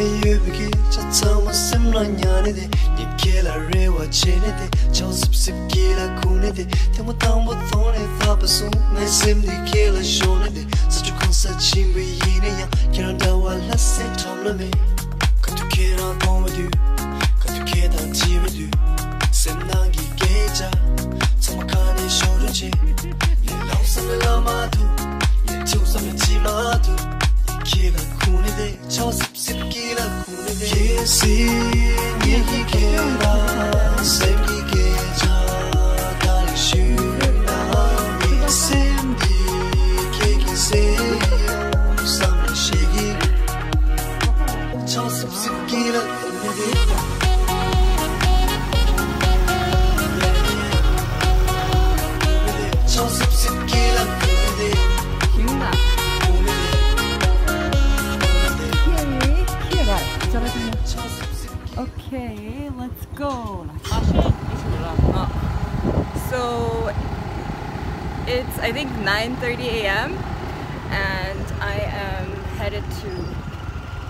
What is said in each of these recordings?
유비기 자타마 심라냐네데 니케라 레와 체네데 저습습기라 구네데 테모 땅보 돈에 타바소 매심 니케라 쇼네데 사주 컨사 침비이네야 기란다와 라세 톰라메 카투케라 보메듀 카투케단 티베듀 셈나기 게자 정막하니 쇼르지 일라우살라마두 일투사면 지마두 이케가 구네데 저습습기라 구네데 예시 니케라 셈기게자 다리슈나 미셈디 케기세요 삼시기 저습습기라 구네데 Okay, let's go. So it's I think 9:30 a.m. and I am headed to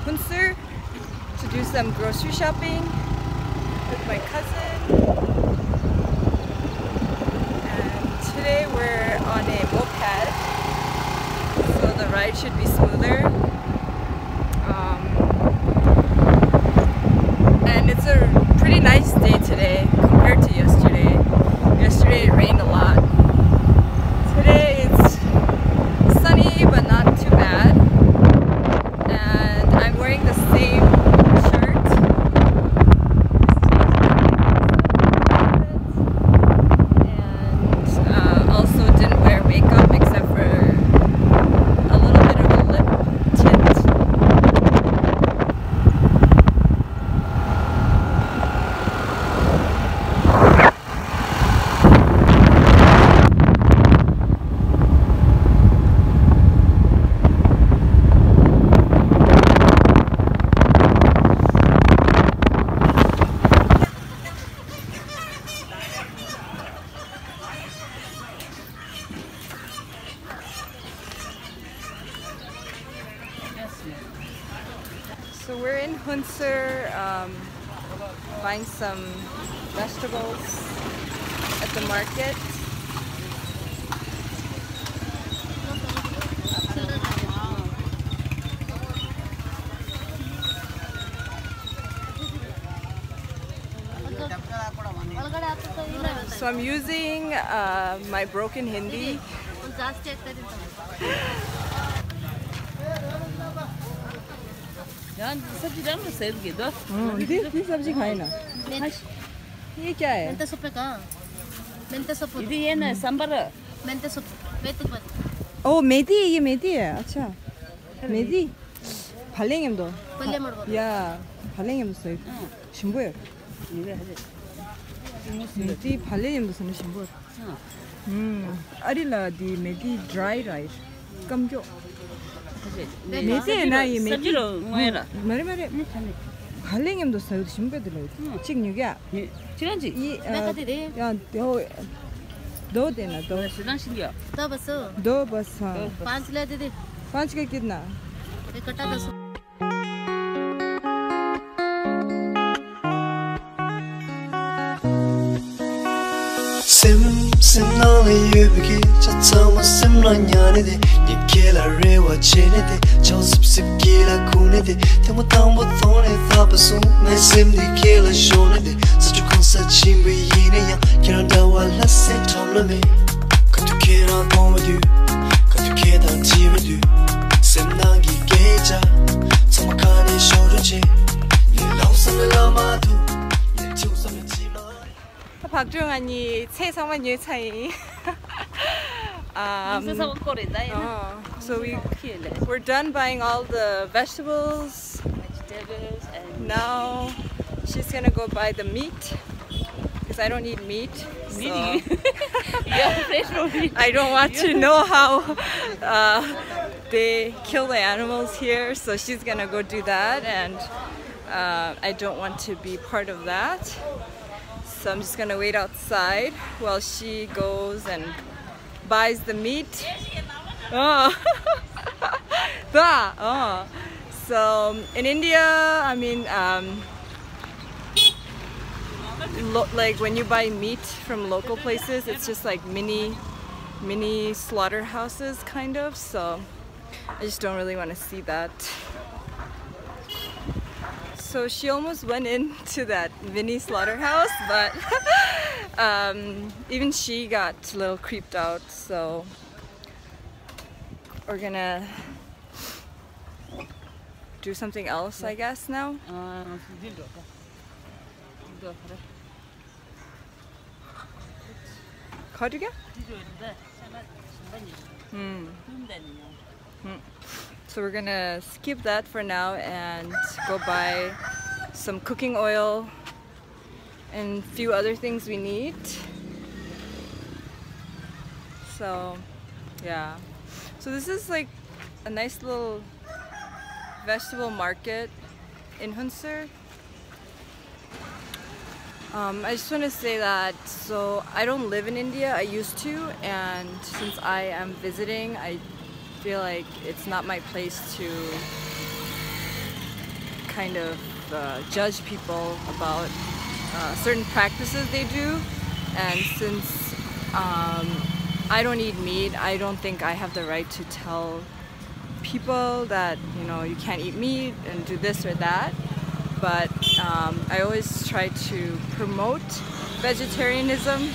Hunsur to do some grocery shopping with my cousin. And today we're on a moped, so the ride should be smoother. And it's a pretty nice day today compared to yesterday. Yesterday it rained a lot. Today it's sunny but not too bad. And I'm wearing the same shirt. And also didn't wear makeup except for a little bit of a lip tint. So we're in Hunsur buying some vegetables at the market. So I'm using my broken Hindi. सब्जी राम्रो छ यति दो ये सब्जी खाए ना ये क्या है మెంత సూప్ का మెంత సూప్ ఇది ఏన सांबर మెంత సూప్ मेथी पत्ता ओ मेथी ये मेथी है अच्छा मेथी 발랭이도 ಪಲ್ಯ ಮಾಡಬಹುದು 야 발랭이도 써 신보여 이거 하지 메थी 발랭이도 쓰는 신보여 अरिला दी मेथी ड्राई राइस कमजो मेथी है ना ये मेथी सब्जी로 뭐해라 말해 발랭이도 써요 신보여들어 지금 여기야 지난지 이 나가지래 दो देना दो सुदान सिंगिया तो बस दो बस हाँ 5 ले दे दे 5 का कितना एक कटा 10 심나는 유비기 자타마 심라냐네데 니케라 레와 체네데 저습습기라 구네데 테모 땅보 돈에 타바소 매심 니케라 쇼네데 사주 컨사 침비이네야 기란다와 라세 톰라메 카투케라 보메듀 카투케단 티베듀 셈나기 게자 정막하니 쇼르지 일라우살라마두 일투사면 지마 박주영아니 세상만 유 차이. So we're done buying all the vegetables. And now she's gonna go buy the meat because I don't eat meat. So I don't want to know how they kill the animals here. So she's gonna go do that, and I don't want to be part of that. So I'm just gonna wait outside while she goes and buys the meat. Oh. So in India, I mean, like when you buy meat from local places, it's just like mini slaughterhouses kind of. So I just don't really want to see that. So she almost went into that mini slaughterhouse, but even she got a little creeped out. So we're gonna do something else, I guess, now. 가죽이야? So we're gonna skip that for now and go buy some cooking oil and a few other things we need. So yeah, so this is like a nice little vegetable market in Hunsur. I just want to say that, so I don't live in India, I used to, and since I am visiting, I feel like it's not my place to kind of judge people about certain practices they do. And since I don't eat meat, I don't think I have the right to tell people that, you know, you can't eat meat and do this or that. But I always try to promote vegetarianism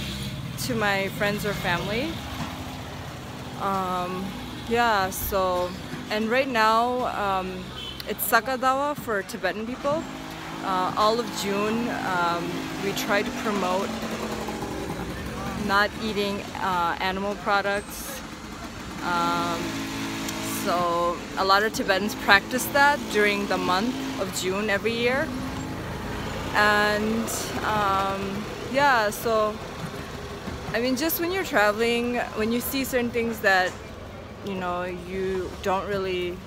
to my friends or family. Yeah, so, and right now it's Sakadawa for Tibetan people. All of June we try to promote not eating animal products. So a lot of Tibetans practice that during the month of June every year. And yeah, so I mean, just when you're traveling, when you see certain things that, you know, you don't really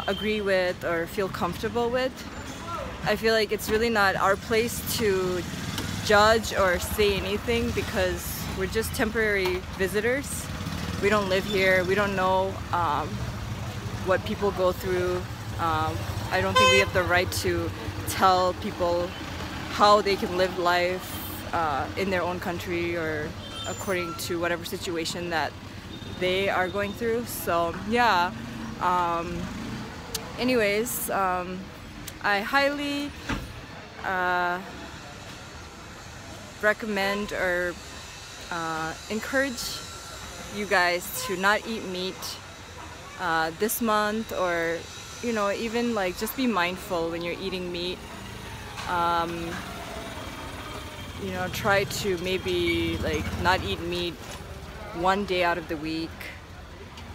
agree with or feel comfortable with, I feel like it's really not our place to judge or say anything, because we're just temporary visitors. We don't live here. We don't know what people go through. I don't think we have the right to tell people how they can live life in their own country or according to whatever situation that they are going through. So yeah, anyways, I highly recommend or encourage you guys to not eat meat this month, or, you know, even like just be mindful when you're eating meat. You know, try to maybe like not eat meat one day out of the week,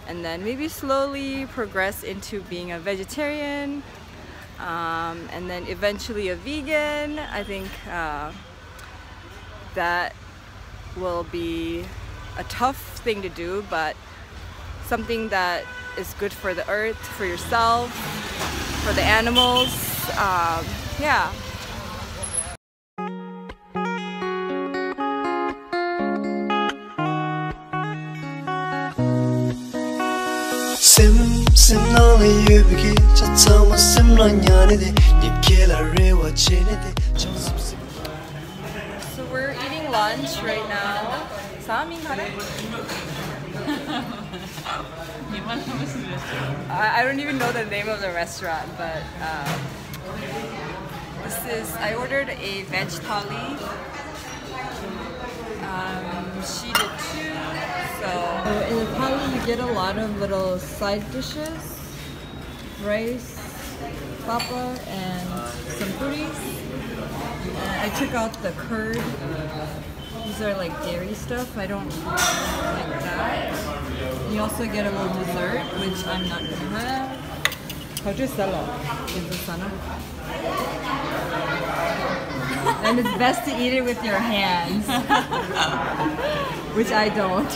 and then maybe slowly progress into being a vegetarian, and then eventually a vegan. I think that will be a tough thing to do, but something that is good for the earth, for yourself, for the animals. Yeah. sim na le yubiki cha tsama sim na nyane de nikela rewa chene de. So we're eating lunch right now. Samin kare? I don't even know the name of the restaurant, but I ordered a veg thali. She did too. So in the thali you get a lot of little side dishes, rice, papa, and some puris. And I took out the curd. These are like dairy stuff. I don't like that. You also get a little dessert, which I'm not gonna have. How do you sell it? And it's best to eat it with your hands, which I don't.